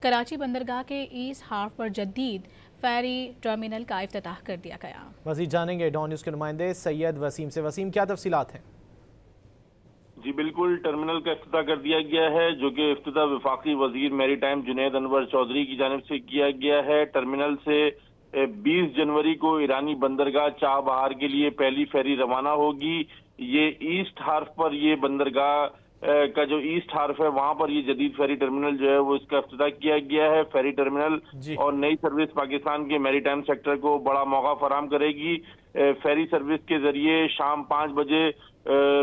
کراچی بندرگاہ کے asset half پر جدید فیری ٹرمینل کا افتتاح کر دیا گیا۔ مزید جانیں گے ڈان نیوز کے نمائندے سید وسیم سے۔ وسیم، کیا تفصیلات ہیں؟ جی بالکل، ٹرمینل کا افتتاح کر دیا گیا ہے، جو کہ افتتاح وفاقی وزیر میری ٹائم جنید انور چودھری کی جانب سے کیا گیا ہے۔ ٹرمینل سے 20 جنوری کو ایرانی بندرگاہ چاہ بہار کے لیے پہلی فیری روانہ ہوگی۔ یہ ایسٹ ہارف پر یہ بندرگاہ کا جو ایسٹ ہارف ہے وہاں پر یہ جدید فیری ٹرمینل جو ہے وہ اس کا افتتاح کیا گیا ہے۔ فیری ٹرمینل اور نئی سروس پاکستان کے میری ٹائم سیکٹر کو بڑا موقع فراہم کرے گی۔ فیری سروس کے ذریعے شام 5 بجے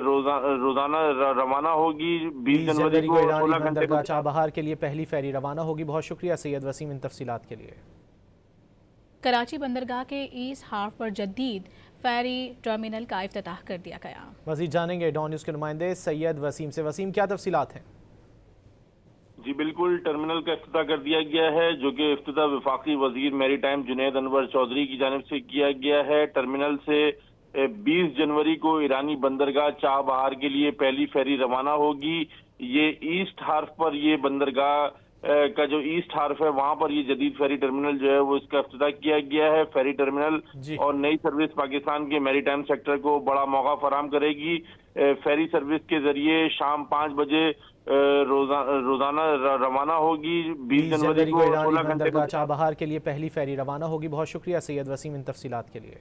روزانہ روانہ ہوگی۔ 20 جنوری کو ایرانی بندرگاہ چاہ بہار کے لیے پہلی فیری روانہ ہوگی۔ بہت شکریہ سید وسیم ان تفصیلات کے لیے۔ کراچی بندرگاہ کے ایسٹ ہاف پر جدید فیری ٹرمینل کا افتتاح کر دیا گیا۔ مزید جانیں گے ڈان نیوز کے نمائندے سید وسیم سے۔ وسیم، کیا تفصیلات ہیں؟ جی بالکل، ٹرمینل کا افتتاح کر دیا گیا ہے، جو کہ افتتاح وفاقی وزیر میری ٹائم جنید انور چودھری کی جانب سے کیا گیا ہے۔ ٹرمینل سے 20 جنوری کو ایرانی بندرگاہ چاہ بہار کے لیے پہلی فیری روانہ ہوگی۔ یہ ایسٹ ہارف پر یہ بندرگاہ کا جو ایسٹ ہارف ہے وہاں پر یہ جدید فیری ٹرمینل جو ہے وہ اس کا افتتاح کیا گیا ہے۔ فیری ٹرمینل اور نئی سروس پاکستان کے میری ٹائم سیکٹر کو بڑا موقع فراہم کرے گی۔ فیری سروس کے ذریعے شام 5 بجے روزانہ روانہ ہوگی۔ 20 جنوری کو ایرانی بندرگاہ چاہ بہار کے لیے پہلی فیری روانہ ہوگی۔ بہت شکریہ سید وسیم ان تفصیلات کے لیے۔